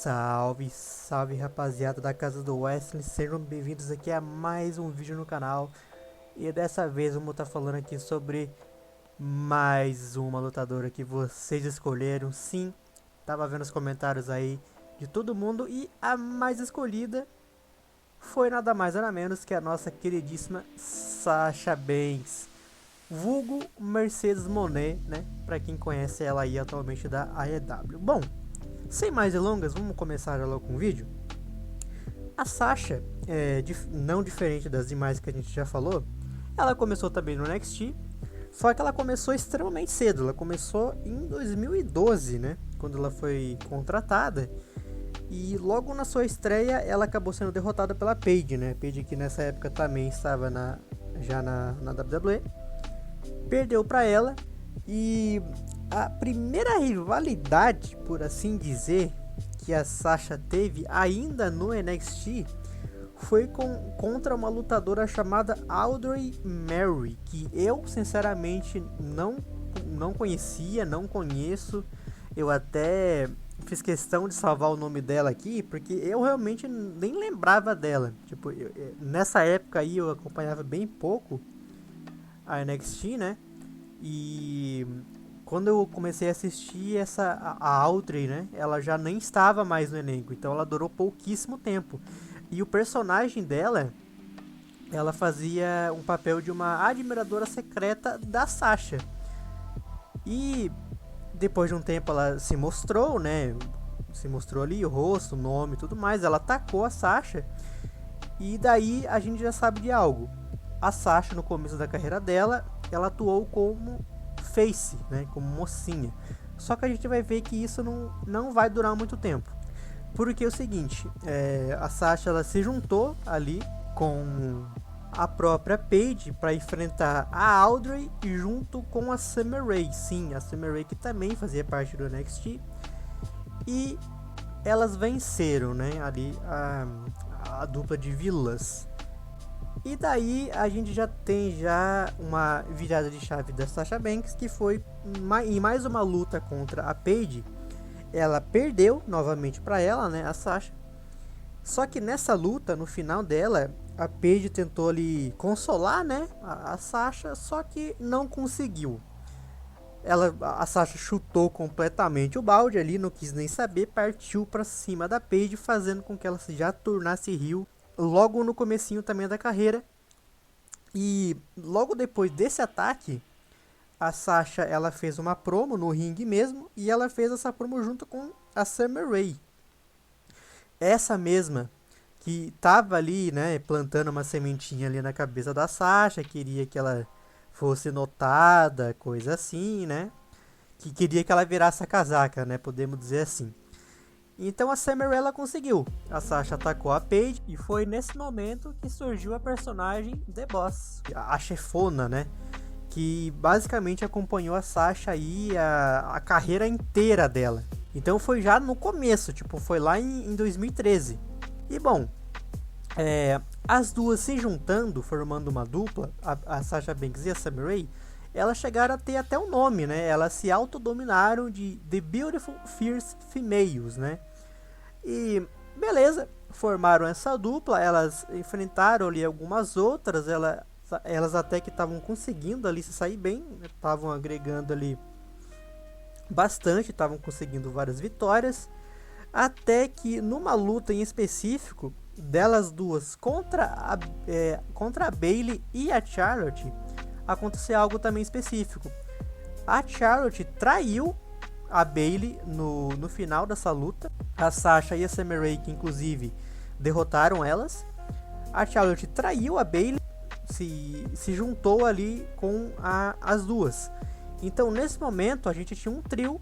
Salve, salve rapaziada da casa do Wesley, sejam bem-vindos aqui a mais um vídeo no canal. E dessa vez vamos estar falando aqui sobre mais uma lutadora que vocês escolheram. Sim, tava vendo os comentários aí de todo mundo e a mais escolhida foi nada mais nada menos que a nossa queridíssima Sasha Banks, vulgo Mercedes Moné, né? Pra quem conhece ela aí atualmente da AEW. Bom, sem mais delongas, vamos começar já logo com o vídeo. A Sasha, não diferente das demais que a gente já falou, ela começou também no NXT, só que ela começou extremamente cedo. Ela começou em 2012, né, quando ela foi contratada, e logo na sua estreia ela acabou sendo derrotada pela Paige, né, Paige que nessa época também estava já na WWE, perdeu para ela. E a primeira rivalidade, por assim dizer, que a Sasha teve ainda no NXT foi contra uma lutadora chamada Audrey Mary, que eu sinceramente não conhecia, não conheço. Eu até fiz questão de salvar o nome dela aqui, porque eu realmente nem lembrava dela. Tipo, nessa época aí eu acompanhava bem pouco a NXT, né? E quando eu comecei a assistir a Audrey, né, ela já nem estava mais no elenco, então ela durou pouquíssimo tempo. E o personagem dela, ela fazia um papel de uma admiradora secreta da Sasha. E depois de um tempo ela se mostrou, né, se mostrou ali o rosto, o nome e tudo mais, ela atacou a Sasha. E daí a gente já sabe de algo. A Sasha, no começo da carreira dela, ela atuou como face, né, como mocinha. Só que a gente vai ver que isso não vai durar muito tempo. Porque é o seguinte, a Sasha ela se juntou ali com a própria Paige para enfrentar a Audrey junto com a Summer Rae. Sim, a Summer Rae que também fazia parte do NXT. E elas venceram, né, ali a dupla de vilãs. E daí a gente já tem uma virada de chave da Sasha Banks, que foi em mais uma luta contra a Paige. Ela perdeu novamente para ela, né, a Sasha. Só que nessa luta, no final dela, a Paige tentou ali consolar, né, a Sasha, só que não conseguiu. A Sasha chutou completamente o balde ali, não quis nem saber, partiu para cima da Paige, fazendo com que ela já tornasse heel logo no comecinho também da carreira. E logo depois desse ataque, a Sasha ela fez uma promo no ringue mesmo, e ela fez essa promo junto com a Summer Rae. Essa mesma que tava ali, né, plantando uma sementinha ali na cabeça da Sasha, queria que ela fosse notada, coisa assim, né? Que queria que ela virasse a casaca, né, podemos dizer assim. Então a Summer ela conseguiu. A Sasha atacou a Paige e foi nesse momento que surgiu a personagem The Boss, a chefona, né? Que basicamente acompanhou a Sasha aí a carreira inteira dela. Então foi já no começo, tipo, foi lá em 2013. E bom, as duas se juntando, formando uma dupla, a Sasha Banks e a Summer Rae, elas chegaram a ter até um nome, né? Elas se autodominaram de The Beautiful Fierce Females, né? E beleza, formaram essa dupla, elas enfrentaram ali algumas outras, elas até que estavam conseguindo ali se sair bem, estavam agregando ali bastante, estavam conseguindo várias vitórias, até que numa luta em específico, delas duas contra a Bayley e a Charlotte, aconteceu algo também específico. A Charlotte traiu a Bayley no final dessa luta. A Sasha e a Summer Rae, que inclusive derrotaram elas. A Charlotte traiu a Bayley, se juntou ali com as duas. Então nesse momento a gente tinha um trio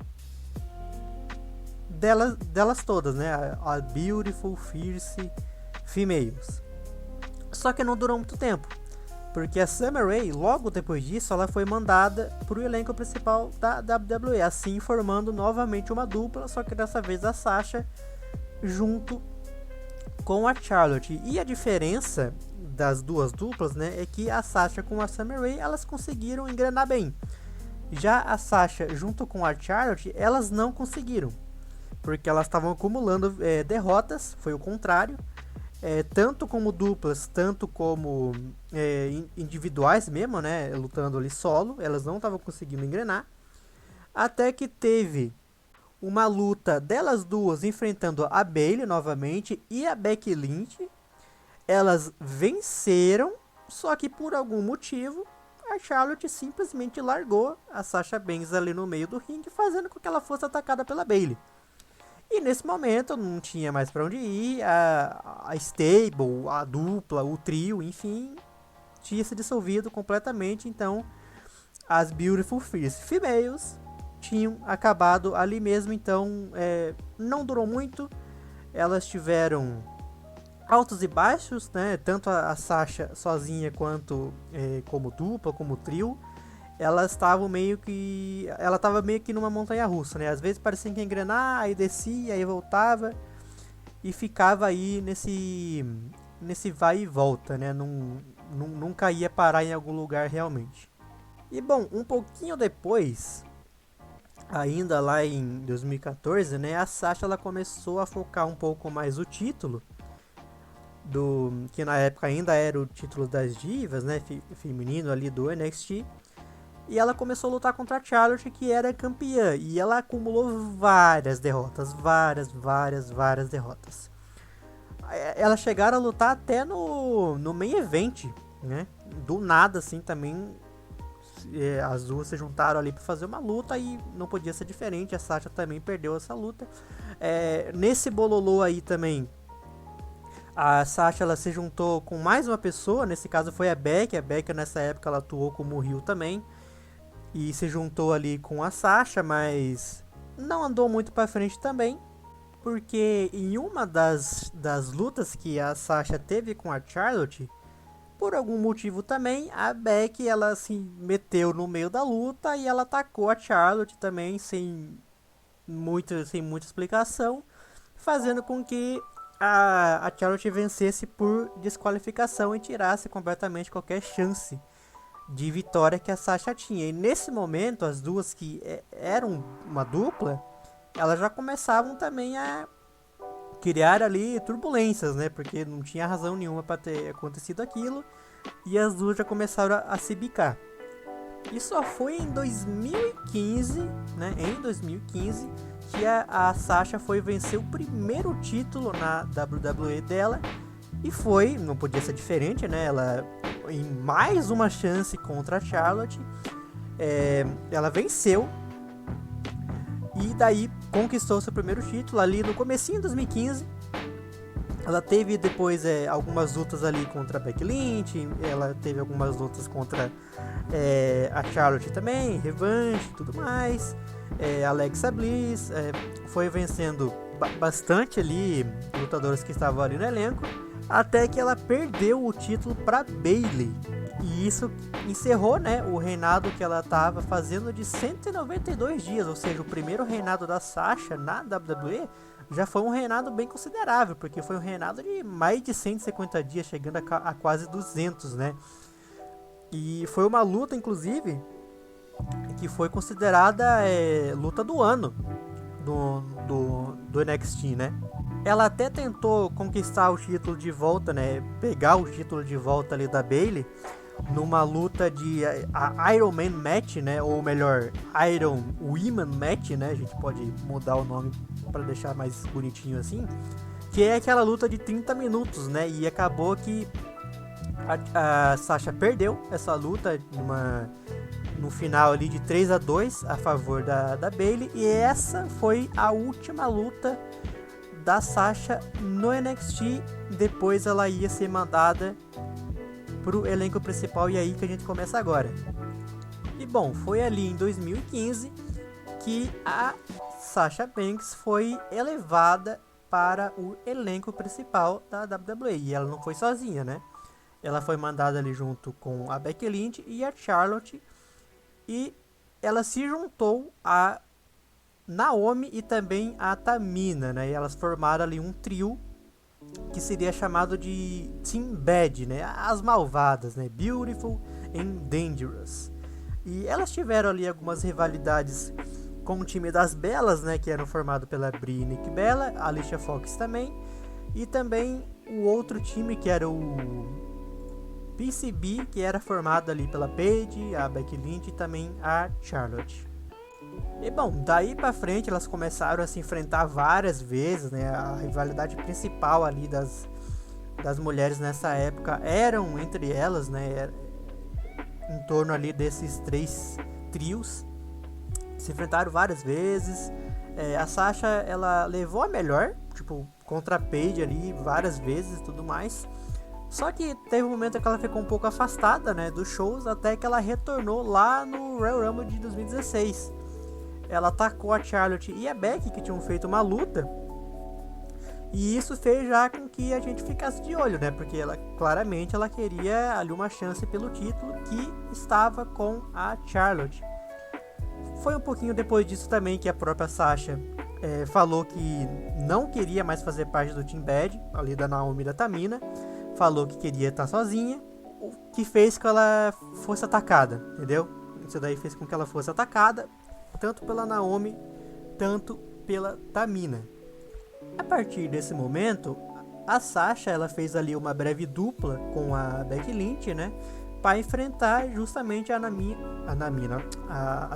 delas todas, né? A Beautiful Fierce Females. Só que não durou muito tempo, porque a Summer Rae, logo depois disso, ela foi mandada para o elenco principal da WWE, assim formando novamente uma dupla, só que dessa vez a Sasha junto com a Charlotte. E a diferença das duas duplas, né, é que a Sasha com a Summer Rae, elas conseguiram engrenar bem. Já a Sasha junto com a Charlotte, elas não conseguiram. porque elas estavam acumulando derrotas, foi o contrário. Tanto como duplas, tanto como individuais mesmo, né? Lutando ali solo, elas não estavam conseguindo engrenar. Até que teve uma luta delas duas enfrentando a Bayley novamente e a Becky Lynch. Elas venceram, só que por algum motivo a Charlotte simplesmente largou a Sasha Banks ali no meio do ringue, fazendo com que ela fosse atacada pela Bayley. E nesse momento não tinha mais pra onde ir, a stable, a dupla, o trio, enfim, tinha se dissolvido completamente. Então as Beautiful Fierce Females tinham acabado ali mesmo. Então não durou muito, elas tiveram altos e baixos, né? Tanto a Sasha sozinha quanto como dupla, como trio. Ela estava meio que numa montanha russa, né? Às vezes parecia que ia engrenar, aí descia, aí voltava e ficava aí nesse vai e volta, né? Nunca ia parar em algum lugar realmente. E bom, um pouquinho depois, ainda lá em 2014, né? A Sasha ela começou a focar um pouco mais o título que na época ainda era o título das divas, né? Feminino ali do NXT. E ela começou a lutar contra a Charlotte, que era campeã. E ela acumulou várias derrotas. Várias derrotas. Elas chegaram a lutar até no main event, né? Do nada, assim, também. As duas se juntaram ali para fazer uma luta e não podia ser diferente. A Sasha também perdeu essa luta. Nesse bololô aí também, a Sasha ela se juntou com mais uma pessoa. Nesse caso foi a Becky. A Becky nessa época ela atuou como heel também. E se juntou ali com a Sasha, mas não andou muito pra frente também. Porque em uma das lutas que a Sasha teve com a Charlotte, por algum motivo também, a Becky ela se meteu no meio da luta e ela atacou a Charlotte também sem muita explicação, fazendo com que a Charlotte vencesse por desqualificação e tirasse completamente qualquer chance de vitória que a Sasha tinha. E nesse momento, as duas que eram uma dupla, elas já começavam também a criar ali turbulências, né? Porque não tinha razão nenhuma para ter acontecido aquilo. E as duas já começaram a se bicar. E só foi em 2015, né? Em 2015, que a Sasha foi vencer o primeiro título na WWE dela. E foi, não podia ser diferente, né? Ela, em mais uma chance contra a Charlotte, ela venceu. E daí conquistou seu primeiro título ali no comecinho de 2015. Ela teve depois algumas lutas ali contra a Becky Lynch. Ela teve algumas lutas contra a Charlotte também, revanche e tudo mais. Alexa Bliss, foi vencendo bastante ali lutadoras que estavam ali no elenco, até que ela perdeu o título para Bayley. E isso encerrou, né, o reinado que ela estava fazendo de 192 dias, ou seja, o primeiro reinado da Sasha na WWE já foi um reinado bem considerável, porque foi um reinado de mais de 150 dias, chegando a quase 200, né? E foi uma luta, inclusive, que foi considerada luta do ano do NXT, né? Ela até tentou conquistar o título de volta, né? Pegar o título de volta ali da Bayley numa luta de Iron Man Match, né? Ou melhor, Iron Women Match, né? A gente pode mudar o nome para deixar mais bonitinho assim. Que é aquela luta de 30 minutos, né? E acabou que a Sasha perdeu essa luta no final ali de 3-2 a favor da Bayley. E essa foi a última luta da Sasha no NXT. Depois ela ia ser mandada pro elenco principal, e aí que a gente começa agora. E bom, foi ali em 2015 que a Sasha Banks foi elevada para o elenco principal da WWE. E ela não foi sozinha, né? Ela foi mandada ali junto com a Becky Lynch e a Charlotte. E ela se juntou a Naomi e também a Tamina, né? E elas formaram ali um trio que seria chamado de Team Bad, né? As malvadas, né? Beautiful and Dangerous. E elas tiveram ali algumas rivalidades com o time das Bellas, né, que eram formado pela Brie e Nikki Bella, Alicia Fox também, e também o outro time que era o PCB, que era formado ali pela Paige, a Becky Lynch e também a Charlotte. E bom, daí pra frente elas começaram a se enfrentar várias vezes, né? A rivalidade principal ali das mulheres nessa época eram entre elas, né? Em torno ali desses 3 trios. Se enfrentaram várias vezes. A Sasha, ela levou a melhor, tipo, contra a Paige ali várias vezes e tudo mais. Só que teve um momento que ela ficou um pouco afastada, né, dos shows, até que ela retornou lá no Royal Rumble de 2016. Ela atacou a Charlotte e a Becky, que tinham feito uma luta. E isso fez já com que a gente ficasse de olho, né? Porque ela claramente ela queria ali uma chance pelo título, que estava com a Charlotte. Foi um pouquinho depois disso também que a própria Sasha falou que não queria mais fazer parte do Team Bad, ali da Naomi e da Tamina. Falou que queria estar sozinha, o que fez que ela fosse atacada, entendeu? Isso daí fez com que ela fosse atacada, tanto pela Naomi, tanto pela Tamina. A partir desse momento, a Sasha ela fez ali uma breve dupla com a Becky Lynch, né, para enfrentar justamente a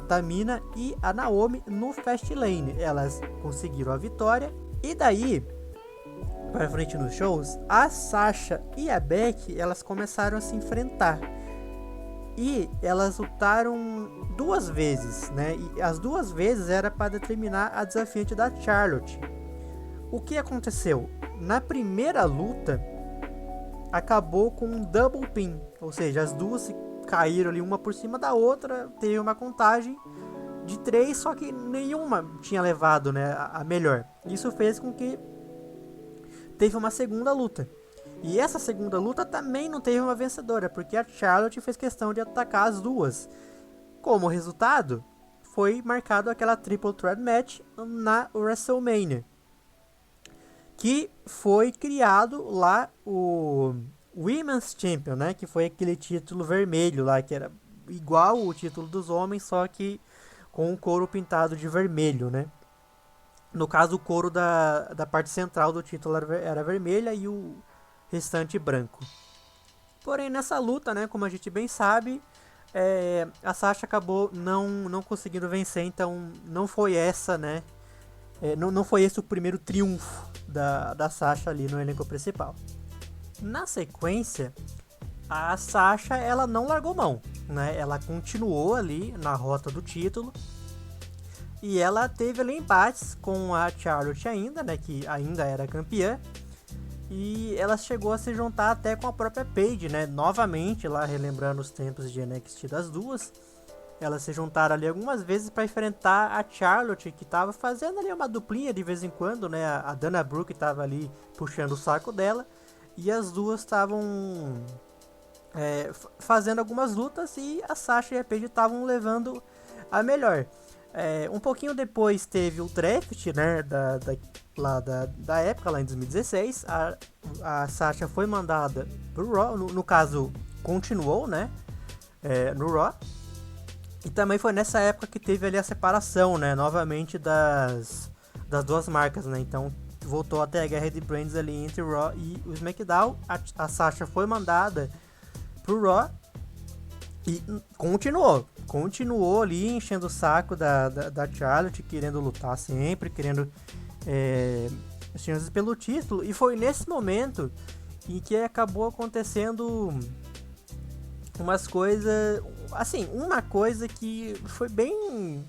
Tamina e a Naomi no Fastlane. Elas conseguiram a vitória e daí para frente nos shows, a Sasha e a Becky elas começaram a se enfrentar. E elas lutaram 2 vezes, né? E as 2 vezes era para determinar a desafiante da Charlotte. O que aconteceu? Na primeira luta, acabou com um double pin. Ou seja, as duas caíram ali uma por cima da outra. Teve uma contagem de 3, só que nenhuma tinha levado, né, a melhor. Isso fez com que teve uma segunda luta. E essa segunda luta também não teve uma vencedora, porque a Charlotte fez questão de atacar as duas. Como resultado, foi marcado aquela Triple Threat Match na WrestleMania, que foi criado lá o Women's Champion, né? Que foi aquele título vermelho lá, que era igual o título dos homens, só que com o couro pintado de vermelho, né? No caso, o couro da parte central do título era vermelha e o restante branco. Porém, nessa luta, né, como a gente bem sabe, a Sasha acabou não conseguindo vencer, então não foi essa, né? Não foi esse o primeiro triunfo da Sasha ali no elenco principal. Na sequência, a Sasha ela não largou mão, né? Ela continuou ali na rota do título. E ela teve ali embates com a Charlotte ainda, né, que ainda era campeã. E ela chegou a se juntar até com a própria Paige, né, novamente, lá relembrando os tempos de NXT das duas. Elas se juntaram ali algumas vezes para enfrentar a Charlotte, que estava fazendo ali uma duplinha de vez em quando, né. A Dana Brooke estava ali puxando o saco dela. E as duas estavam fazendo algumas lutas e a Sasha e a Paige estavam levando a melhor. Um pouquinho depois teve o draft, né, da época, lá em 2016. A Sasha foi mandada pro Raw, no caso, continuou, né, no Raw. E também foi nessa época que teve ali a separação, né, novamente das duas marcas, né, então voltou até a guerra de brands ali entre o Raw e o SmackDown. A Sasha foi mandada pro Raw e continuou ali enchendo o saco da Charlotte, querendo lutar sempre, querendo chances pelo título. E foi nesse momento em que acabou acontecendo umas coisas, assim, uma coisa que foi bem...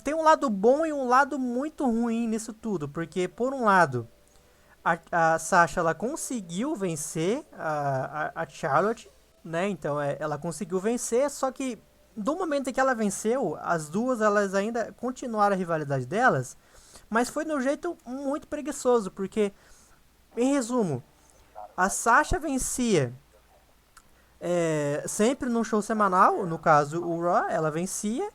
Tem um lado bom e um lado muito ruim nisso tudo, porque por um lado a Sasha ela conseguiu vencer a Charlotte, né? Então ela conseguiu vencer, só que do momento em que ela venceu, as duas elas ainda continuaram a rivalidade delas, mas foi de um jeito muito preguiçoso, porque, em resumo, a Sasha vencia sempre no show semanal, no caso o Raw, ela vencia,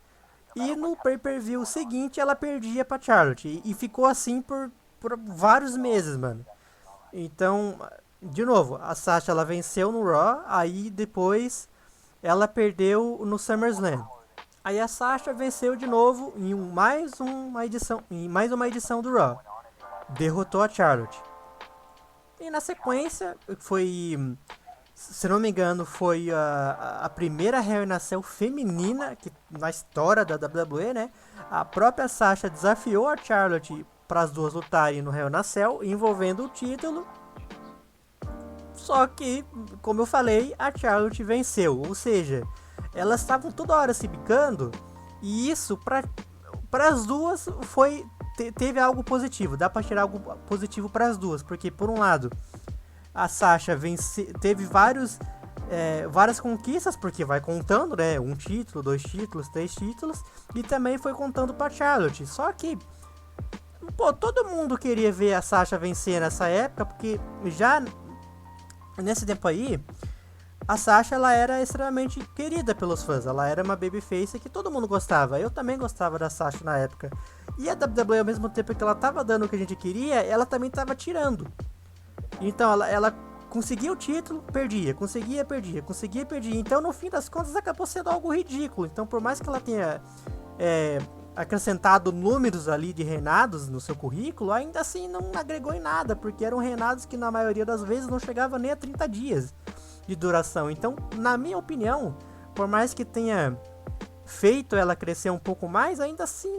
e no pay-per-view seguinte ela perdia pra Charlotte, e ficou assim por vários meses, mano. Então, de novo, a Sasha ela venceu no Raw, aí depois ela perdeu no SummerSlam. Aí a Sasha venceu de novo em mais uma edição do Raw. Derrotou a Charlotte. E na sequência, foi, se não me engano, foi a primeira Hell in a Cell feminina na história da WWE, né? A própria Sasha desafiou a Charlotte para as duas lutarem no Hell in a Cell, envolvendo o título. Só que, como eu falei, a Charlotte venceu. Ou seja, elas estavam toda hora se bicando. E isso, para as duas, teve algo positivo. Dá para tirar algo positivo para as duas. Porque, por um lado, a Sasha teve várias conquistas. Porque vai contando, né? 1 título, 2 títulos, 3 títulos. E também foi contando para Charlotte. Só que, pô, todo mundo queria ver a Sasha vencer nessa época. Porque já nesse tempo aí, a Sasha, ela era extremamente querida pelos fãs. Ela era uma babyface que todo mundo gostava. Eu também gostava da Sasha na época. E a WWE, ao mesmo tempo que ela tava dando o que a gente queria, ela também tava tirando. Então ela conseguia o título, perdia. Conseguia, perdia. Conseguia, perdia. Então, no fim das contas, acabou sendo algo ridículo. Então, por mais que ela tenha acrescentado números ali de reinados no seu currículo, ainda assim não agregou em nada. Porque eram reinados que, na maioria das vezes, não chegavam nem a 30 dias de duração. Então, na minha opinião, por mais que tenha feito ela crescer um pouco mais, ainda assim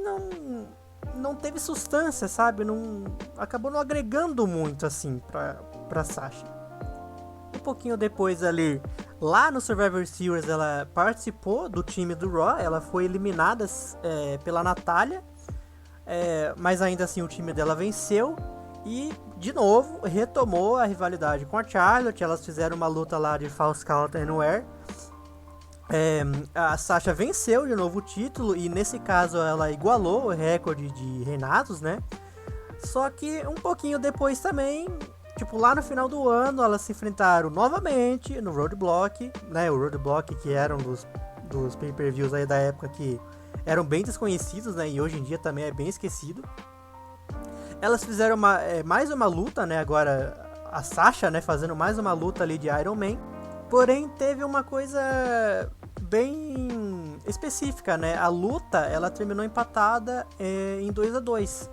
não teve substância, sabe? Acabou não agregando muito assim pra Sasha. Um pouquinho depois ali, lá no Survivor Series, ela participou do time do Raw. Ela foi eliminada pela Natália, mas ainda assim o time dela venceu. E, de novo, retomou a rivalidade com a Charlotte. Elas fizeram uma luta lá de False Count Anywhere. A Sasha venceu de novo o título. E, nesse caso, ela igualou o recorde de reinados, né? Só que, um pouquinho depois também, tipo, lá no final do ano, elas se enfrentaram novamente no Roadblock, né? O Roadblock, que era um dos pay-per-views aí da época que eram bem desconhecidos, né? E hoje em dia também é bem esquecido. Elas fizeram mais uma luta, né? Agora a Sasha, né? Fazendo mais uma luta ali de Iron Man. Porém, teve uma coisa bem específica, né? A luta, ela terminou empatada em 2-2.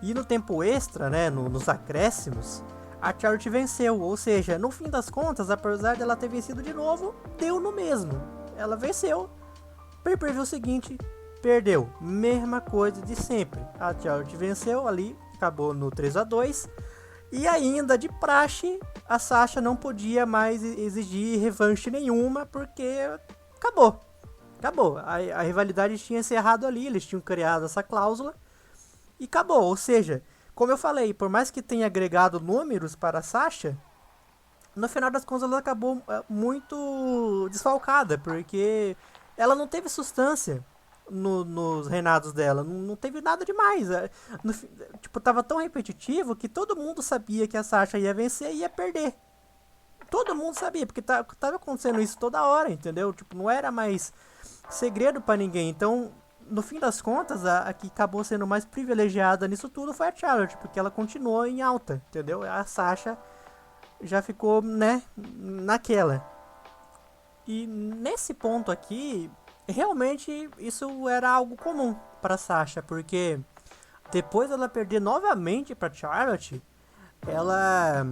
E no tempo extra, né? Nos acréscimos, a Charlotte venceu. Ou seja, no fim das contas, apesar dela ter vencido de novo, deu no mesmo. Ela venceu. Pay-per-view seguinte, perdeu. Mesma coisa de sempre. A Charlotte venceu ali. Acabou no 3-2. E ainda de praxe, a Sasha não podia mais exigir revanche nenhuma, porque acabou. A rivalidade tinha encerrado ali, eles tinham criado essa cláusula e acabou. Ou seja, como eu falei, por mais que tenha agregado números para a Sasha, no final das contas ela acabou muito desfalcada, porque ela não teve substância nos reinados dela, não teve nada demais. Tipo, tava tão repetitivo que todo mundo sabia que a Sasha ia vencer e ia perder. Todo mundo sabia, porque tava acontecendo isso toda hora, entendeu? Tipo, não era mais segredo pra ninguém. Então, no fim das contas, a que acabou sendo mais privilegiada nisso tudo foi a Charlotte, porque ela continuou em alta, entendeu? A Sasha já ficou, né, naquela. E nesse ponto aqui, realmente isso era algo comum para Sasha, porque depois ela perder novamente para Charlotte, ela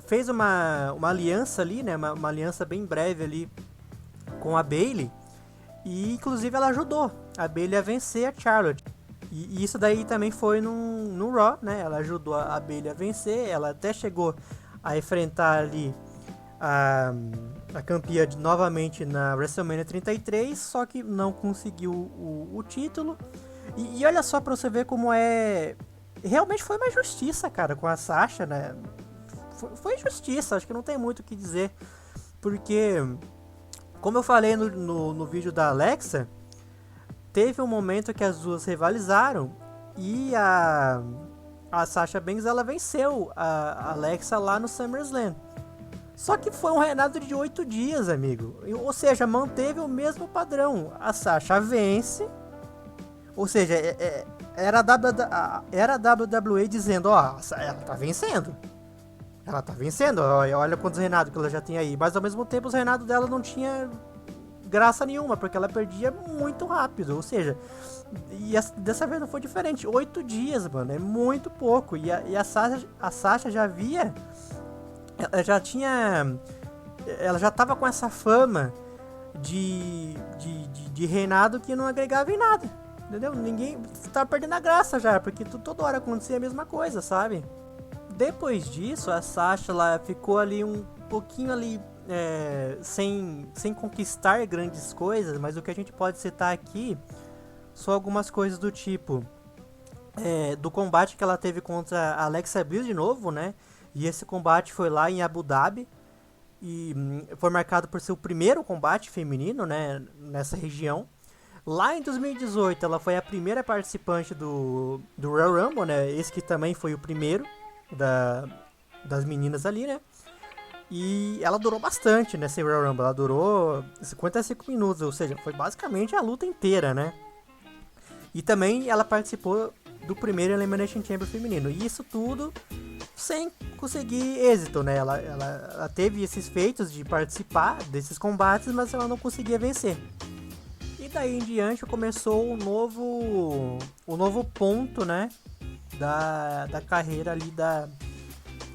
fez uma aliança ali, né, uma aliança bem breve ali com a Bayley, e inclusive ela ajudou a Bayley a vencer a Charlotte. E isso daí também foi no Raw, né? Ela ajudou a Bayley a vencer, ela até chegou a enfrentar ali a campeã novamente na WrestleMania 33, só que não conseguiu o título. E olha só pra você ver como realmente foi uma justiça, cara, com a Sasha, né? Foi justiça, acho que não tem muito o que dizer. Porque, como eu falei no vídeo da Alexa, teve um momento que as duas rivalizaram e a Sasha Banks, ela venceu a Alexa lá no SummerSlam. Só que foi um reinado de 8 dias, amigo. Ou seja, manteve o mesmo padrão. A Sasha vence. Ou seja, era a WWE dizendo, ó, ela tá vencendo. Ela tá vencendo, olha quantos reinados que ela já tem aí. Mas ao mesmo tempo os reinados dela não tinha graça nenhuma, porque ela perdia muito rápido, ou seja, dessa vez não foi diferente. 8 dias, mano, é muito pouco. E a Sasha já havia, ela já tava com essa fama de reinado que não agregava em nada, entendeu? Ninguém tava perdendo a graça já, porque toda hora acontecia a mesma coisa, sabe? Depois disso, a Sasha ela ficou ali um pouquinho ali sem conquistar grandes coisas, mas o que a gente pode citar aqui são algumas coisas do tipo do combate que ela teve contra a Alexa Bliss de novo, né? E esse combate foi lá em Abu Dhabi e foi marcado por ser o primeiro combate feminino, né, nessa região. Lá em 2018 ela foi a primeira participante do Royal Rumble, né? Esse que também foi o primeiro das meninas ali, né? E ela durou bastante nessa Royal Rumble, ela durou 55 minutos, ou seja, foi basicamente a luta inteira, né? E também ela participou do primeiro Elimination Chamber feminino, e isso tudo sem conseguir êxito, né? Ela teve esses feitos de participar desses combates, mas ela não conseguia vencer. E daí em diante começou o novo ponto, né? Da carreira ali da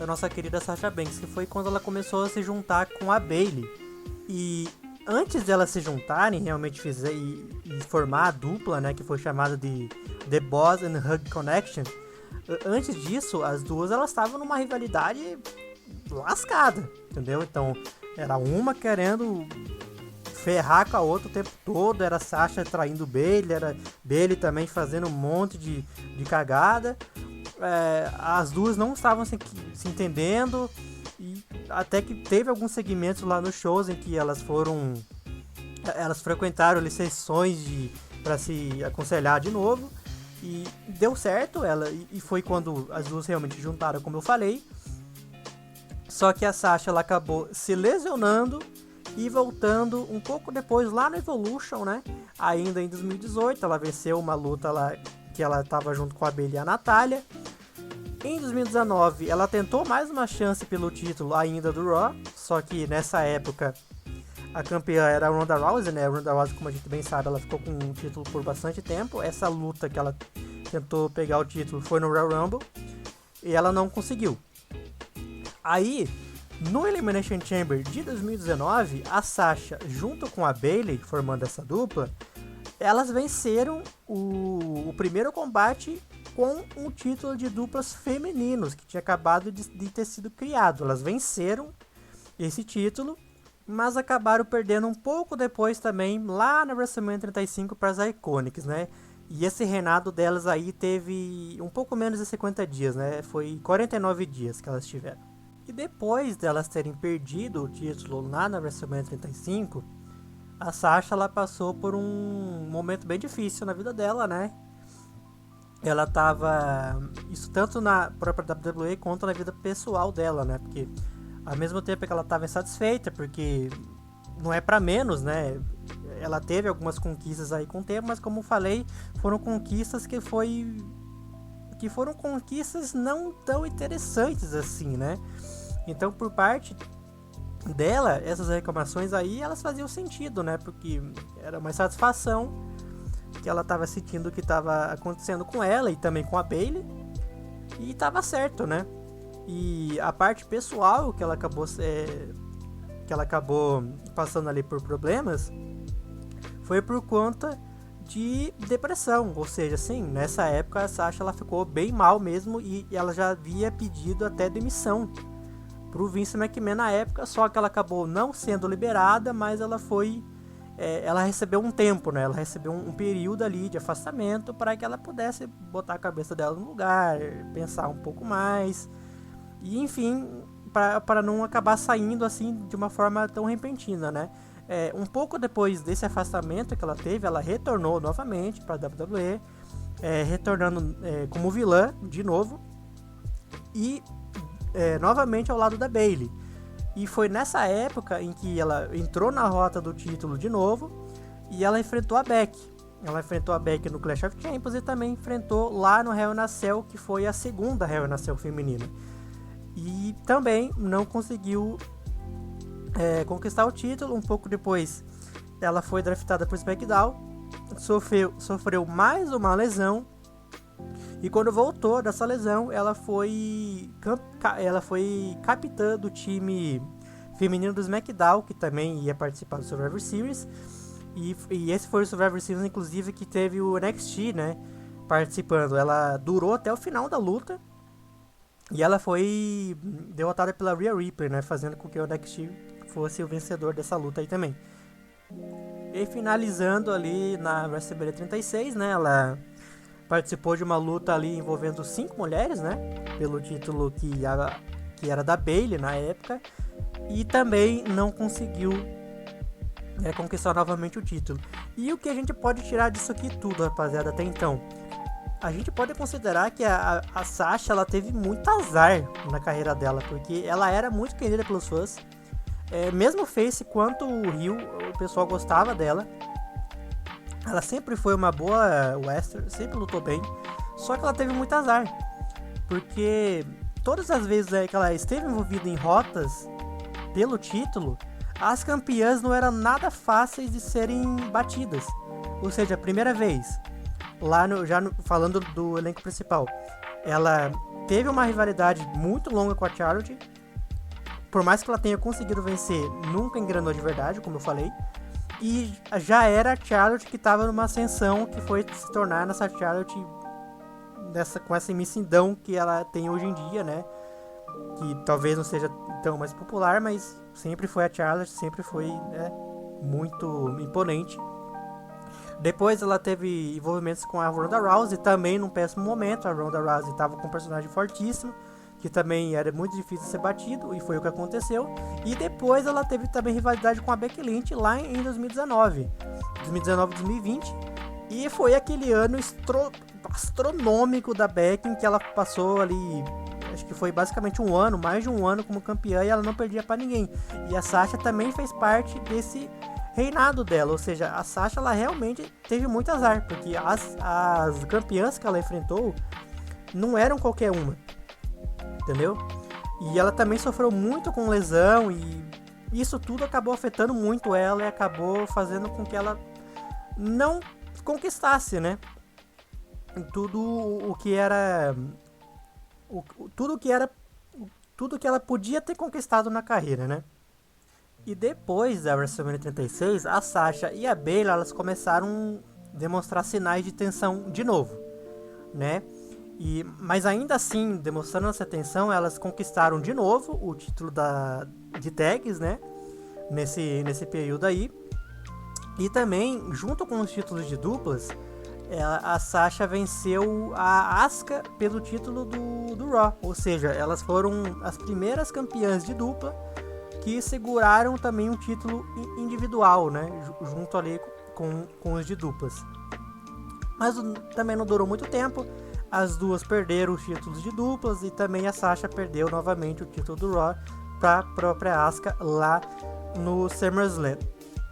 nossa querida Sasha Banks, que foi quando ela começou a se juntar com a Bayley. E antes delas se juntarem, realmente e formar a dupla, né, que foi chamada de The Boss and Hug Connection, antes disso, as duas elas estavam numa rivalidade lascada, entendeu? Então, era uma querendo ferrar com a outra o tempo todo, era Sasha traindo Bayley, era Bayley também fazendo um monte de cagada. As duas não estavam se entendendo, e até que teve alguns segmentos lá nos shows em que elas frequentaram ali sessões para se aconselhar de novo, e deu certo, e foi quando as duas realmente juntaram, como eu falei. Só que a Sasha ela acabou se lesionando e voltando um pouco depois lá no Evolution, né? Ainda em 2018, ela venceu uma luta lá que ela estava junto com a Bayley e a Natália. Em 2019, ela tentou mais uma chance pelo título ainda do Raw, só que nessa época a campeã era a Ronda Rousey, né? A Ronda Rousey, como a gente bem sabe, ela ficou com o título por bastante tempo. Essa luta que ela tentou pegar o título foi no Royal Rumble e ela não conseguiu. Aí, no Elimination Chamber de 2019, a Sasha, junto com a Bayley, formando essa dupla, elas venceram o primeiro combate com um título de duplas femininos que tinha acabado de ter sido criado. Elas venceram esse título, mas acabaram perdendo um pouco depois também lá na WrestleMania 35 para as Iconics, né? E esse reinado delas aí teve um pouco menos de 50 dias, né? Foi 49 dias que elas tiveram. E depois delas terem perdido o título lá na WrestleMania 35, a Sasha ela passou por um momento bem difícil na vida dela, né? Ela tava... Isso tanto na própria WWE quanto na vida pessoal dela, né? Porque ao mesmo tempo que ela tava insatisfeita, porque não é pra menos, né? Ela teve algumas conquistas aí com o tempo, mas como eu falei, foram conquistas que foram conquistas não tão interessantes assim, né? Então, por parte dela, essas reclamações aí, elas faziam sentido, né? Porque era uma satisfação que ela estava sentindo que estava acontecendo com ela e também com a Bayley, e estava certo, né? E a parte pessoal que ela acabou passando ali por problemas foi por conta de depressão, ou seja, assim, nessa época a Sasha ela ficou bem mal mesmo e ela já havia pedido até demissão pro Vince McMahon na época, só que ela acabou não sendo liberada, mas ela recebeu um tempo, né? Ela recebeu um período ali de afastamento para que ela pudesse botar a cabeça dela no lugar, pensar um pouco mais, e enfim, para não acabar saindo assim de uma forma tão repentina, né? Um pouco depois desse afastamento que ela teve, ela retornou novamente para a WWE, retornando como vilã de novo, e novamente ao lado da Bayley. E foi nessa época em que ela entrou na rota do título de novo e ela enfrentou a Becky. Ela enfrentou a Becky no Clash of Champions e também enfrentou lá no Hell in a Cell, que foi a segunda Hell in a Cell feminina. E também não conseguiu conquistar o título. Um pouco depois ela foi draftada pro SmackDown, sofreu mais uma lesão, e quando voltou dessa lesão, ela foi capitã do time feminino do SmackDown, que também ia participar do Survivor Series, e esse foi o Survivor Series, inclusive, que teve o NXT, né, participando. Ela durou até o final da luta, e ela foi derrotada pela Rhea Ripley, né, fazendo com que o NXT fosse o vencedor dessa luta aí também. E finalizando ali na WrestleMania 36, né, ela participou de uma luta ali envolvendo 5 mulheres, né, pelo título que era da Bayley na época, e também não conseguiu conquistar novamente o título. E o que a gente pode tirar disso aqui tudo, rapaziada, até então? A gente pode considerar que a Sasha, ela teve muito azar na carreira dela, porque ela era muito querida pelos fãs. Mesmo Face quanto o Rio, o pessoal gostava dela. Ela sempre foi uma boa wrestler, sempre lutou bem. Só que ela teve muito azar, porque todas as vezes que ela esteve envolvida em rotas pelo título, as campeãs não eram nada fáceis de serem batidas. Ou seja, a primeira vez, falando do elenco principal, ela teve uma rivalidade muito longa com a Charlotte. Por mais que ela tenha conseguido vencer, nunca engrenou de verdade, como eu falei. E já era a Charlotte que estava numa ascensão, que foi se tornar nessa Charlotte com essa imensidão que ela tem hoje em dia, né? Que talvez não seja tão mais popular, mas sempre foi a Charlotte, sempre foi, né, muito imponente. Depois ela teve envolvimentos com a Ronda Rousey, também num péssimo momento. A Ronda Rousey estava com um personagem fortíssimo, que também era muito difícil de ser batido, e foi o que aconteceu. E depois ela teve também rivalidade com a Becky Lynch lá em 2019, 2020, e foi aquele ano astronômico da Becky, em que ela passou ali, acho que foi basicamente mais de um ano como campeã, e ela não perdia pra ninguém. E a Sasha também fez parte desse reinado dela, ou seja, a Sasha, ela realmente teve muito azar, porque as campeãs que ela enfrentou não eram qualquer uma, entendeu? E ela também sofreu muito com lesão, e isso tudo acabou afetando muito ela e acabou fazendo com que ela não conquistasse, né, tudo o que ela podia ter conquistado na carreira, né? E depois da WrestleMania 36, a Sasha e a Bayley, elas começaram a demonstrar sinais de tensão de novo, né? Mas ainda assim, demonstrando essa tensão, elas conquistaram de novo o título de tags, né? Nesse período aí. E também, junto com os títulos de duplas, a Sasha venceu a Asuka pelo título do Raw. Ou seja, elas foram as primeiras campeãs de dupla que seguraram também um título individual, né, junto ali com os de duplas. Mas também não durou muito tempo, as duas perderam os títulos de duplas, e também a Sasha perdeu novamente o título do Raw para a própria Asuka lá no SummerSlam.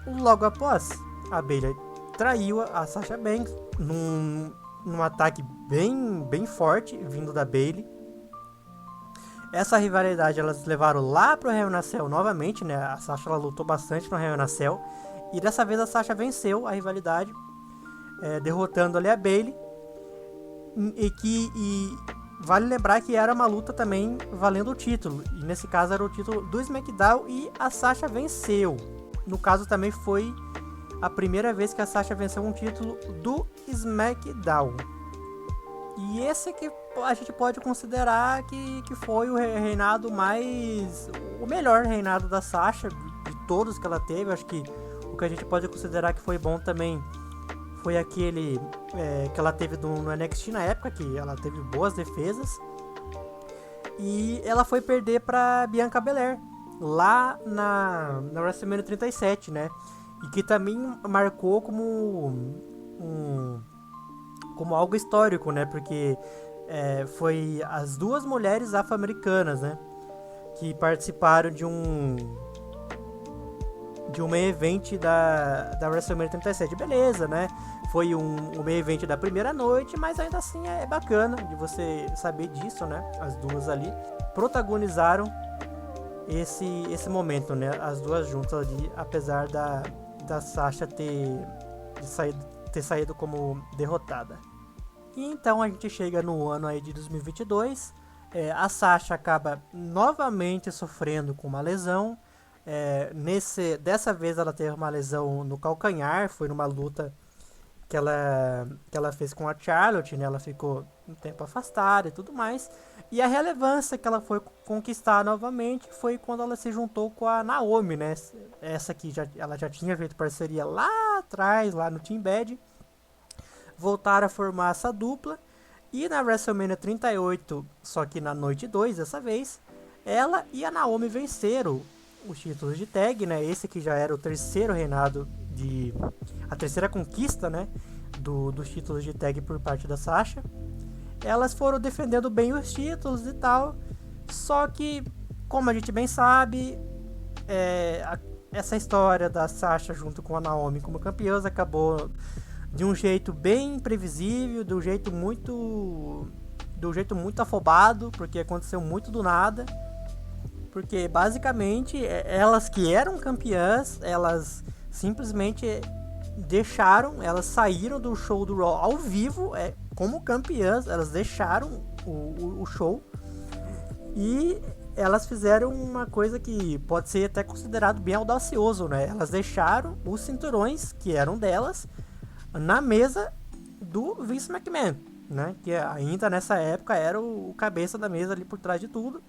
Logo após, a Bayley traiu a Sasha Banks num ataque bem forte vindo da Bayley. Essa rivalidade elas levaram lá pro Hell in a Cell novamente, né? A Sasha, ela lutou bastante no Hell in a Cell, e dessa vez a Sasha venceu a rivalidade, derrotando ali a Bayley. E vale lembrar que era uma luta também valendo o título, e nesse caso era o título do SmackDown, e a Sasha venceu. No caso também foi a primeira vez que a Sasha venceu um título do SmackDown. E esse que a gente pode considerar que foi o reinado o melhor reinado da Sasha, de todos que ela teve. Acho que o que a gente pode considerar que foi bom também foi aquele que ela teve no NXT na época, que ela teve boas defesas. E ela foi perder para Bianca Belair lá na WrestleMania 37, né? E que também marcou como algo histórico, né? Porque foi as duas mulheres afro-americanas, né, que participaram de um main event da WrestleMania 37. Beleza, né? Foi um main event da primeira noite, mas ainda assim é bacana de você saber disso, né? As duas ali protagonizaram esse momento, né? As duas juntas ali, apesar da da Sasha ter saído como derrotada. E então a gente chega no ano aí de 2022, a Sasha acaba novamente sofrendo com uma lesão. Dessa vez ela teve uma lesão no calcanhar, foi numa luta que ela fez com a Charlotte, né? Ela ficou um tempo afastada e tudo mais. E a relevância que ela foi conquistar novamente foi quando ela se juntou com a Naomi, né? Essa aqui ela já tinha feito parceria lá atrás, lá no Team Bad. Voltaram a formar essa dupla. E na WrestleMania 38, só que na noite 2 dessa vez, ela e a Naomi venceram os títulos de tag, né? Esse que já era o terceiro reinado a terceira conquista, né, dos títulos de tag por parte da Sasha. Elas foram defendendo bem os títulos e tal, só que, como a gente bem sabe, essa história da Sasha junto com a Naomi como campeãs acabou de um jeito bem imprevisível, de um jeito muito afobado, porque aconteceu muito do nada. Porque basicamente elas que eram campeãs, elas simplesmente elas saíram do show do Raw ao vivo, como campeãs, elas deixaram o show e elas fizeram uma coisa que pode ser até considerado bem audacioso, né? Elas deixaram os cinturões que eram delas na mesa do Vince McMahon, né? Que ainda nessa época era o cabeça da mesa ali por trás de tudo.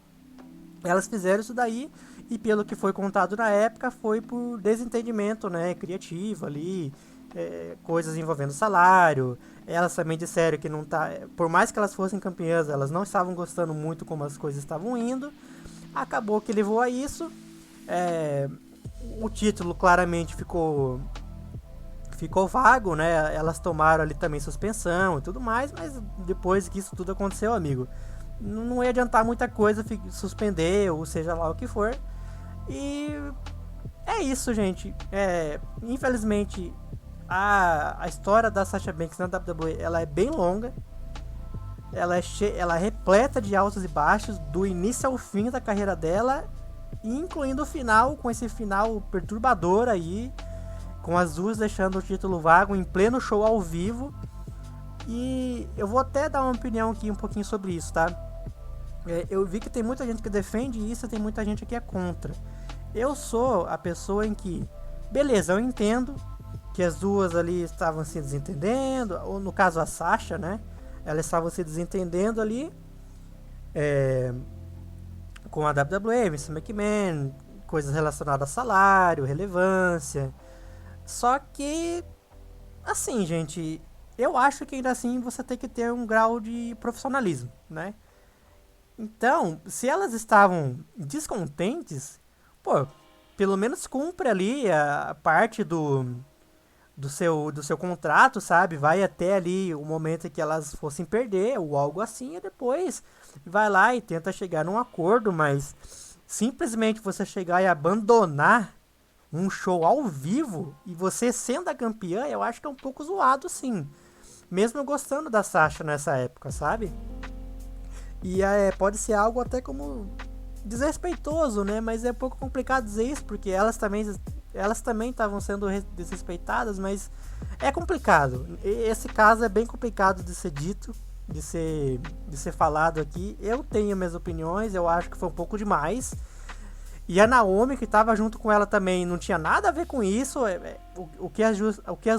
Elas fizeram isso daí e, pelo que foi contado na época, foi por desentendimento, né, criativo ali, coisas envolvendo salário. Elas também disseram que não tá, por mais que elas fossem campeãs, elas não estavam gostando muito como as coisas estavam indo. Acabou que levou a isso. O título claramente ficou vago, né? Elas tomaram ali também suspensão e tudo mais, mas depois que isso tudo aconteceu, amigo, não ia adiantar muita coisa suspender, ou seja lá o que for. E é isso, gente. Infelizmente, a história da Sasha Banks na WWE, ela é bem longa. Ela é repleta de altos e baixos, do início ao fim da carreira dela, incluindo o final, com esse final perturbador aí, com as duas deixando o título vago em pleno show ao vivo. E eu vou até dar uma opinião aqui um pouquinho sobre isso, tá? Eu vi que tem muita gente que defende isso, tem muita gente que é contra. Eu sou a pessoa em que, beleza, eu entendo que as duas ali estavam se desentendendo, ou no caso a Sasha, né? Elas estavam se desentendendo ali com a WWE, Vince McMahon, coisas relacionadas a salário, relevância. Só que, assim, gente, eu acho que ainda assim você tem que ter um grau de profissionalismo, né? Então, se elas estavam descontentes, pô, pelo menos cumpre ali a parte do seu contrato, sabe? Vai até ali o momento em que elas fossem perder ou algo assim, e depois vai lá e tenta chegar num acordo, mas simplesmente você chegar e abandonar um show ao vivo e você sendo a campeã, eu acho que é um pouco zoado, sim. Mesmo eu gostando da Sasha nessa época, sabe? E pode ser algo até como desrespeitoso, né? Mas é um pouco complicado dizer isso, porque elas também estavam sendo desrespeitadas, mas é complicado. Esse caso é bem complicado de ser dito, de ser falado aqui. Eu tenho minhas opiniões, eu acho que foi um pouco demais. E a Naomi, que estava junto com ela também, não tinha nada a ver com isso. O que as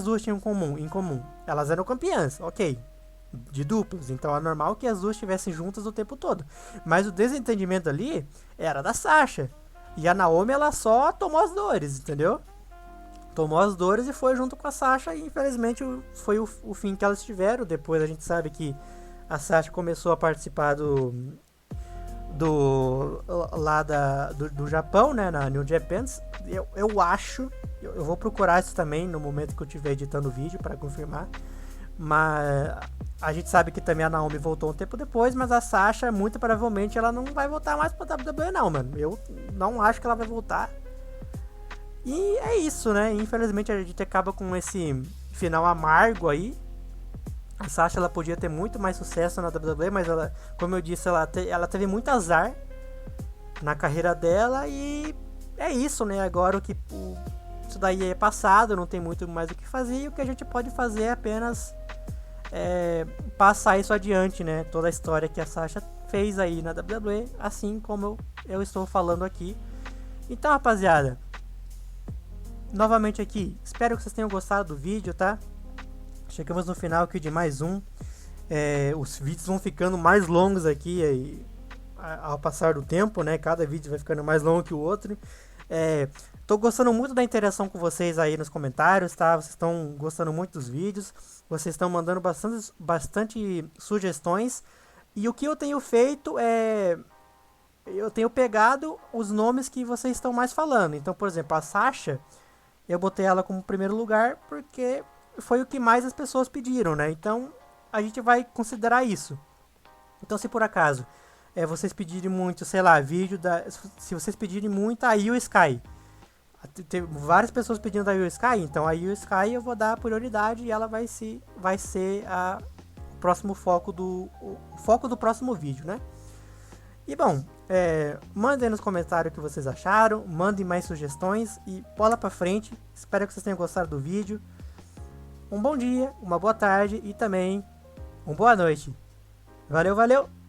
duas tinham em comum? Elas eram campeãs, ok, de duplas, então é normal que as duas estivessem juntas o tempo todo. Mas o desentendimento ali era da Sasha. E a Naomi, ela só tomou as dores, entendeu? Tomou as dores e foi junto com a Sasha. E infelizmente foi o fim que elas tiveram. Depois a gente sabe que a Sasha começou a participar do Japão, né, na New Japan. Eu acho, eu vou procurar isso também no momento que eu estiver editando o vídeo para confirmar. Mas a gente sabe que também a Naomi voltou um tempo depois, mas a Sasha, muito provavelmente, ela não vai voltar mais pra WWE não, mano. Eu não acho que ela vai voltar. E é isso, né? Infelizmente a gente acaba com esse final amargo aí. A Sasha, ela podia ter muito mais sucesso na WWE, mas ela, como eu disse, ela teve muito azar na carreira dela. E é isso, né? Agora isso daí é passado, não tem muito mais o que fazer, e o que a gente pode fazer é apenas passar isso adiante, né? Toda a história que a Sasha fez aí na WWE, assim como eu estou falando aqui. Então, rapaziada, novamente aqui, espero que vocês tenham gostado do vídeo, tá? Chegamos no final aqui de mais um. Os vídeos vão ficando mais longos aqui aí, ao passar do tempo, né? Cada vídeo vai ficando mais longo que o outro. Tô gostando muito da interação com vocês aí nos comentários, tá? Vocês estão gostando muito dos vídeos. Vocês estão mandando bastante sugestões. E o que eu tenho feito eu tenho pegado os nomes que vocês estão mais falando. Então, por exemplo, a Sasha, eu botei ela como primeiro lugar porque foi o que mais as pessoas pediram, né? Então, a gente vai considerar isso. Então, se por acaso vocês pedirem muito, sei lá, se vocês pedirem muito a Io Sky, tem várias pessoas pedindo a Io Sky, então a Io Sky eu vou dar prioridade e ela vai ser o próximo foco do próximo vídeo, né? E bom, mandem nos comentários o que vocês acharam, mandem mais sugestões e bola pra frente. Espero que vocês tenham gostado do vídeo. Um bom dia, uma boa tarde e também uma boa noite. Valeu, valeu!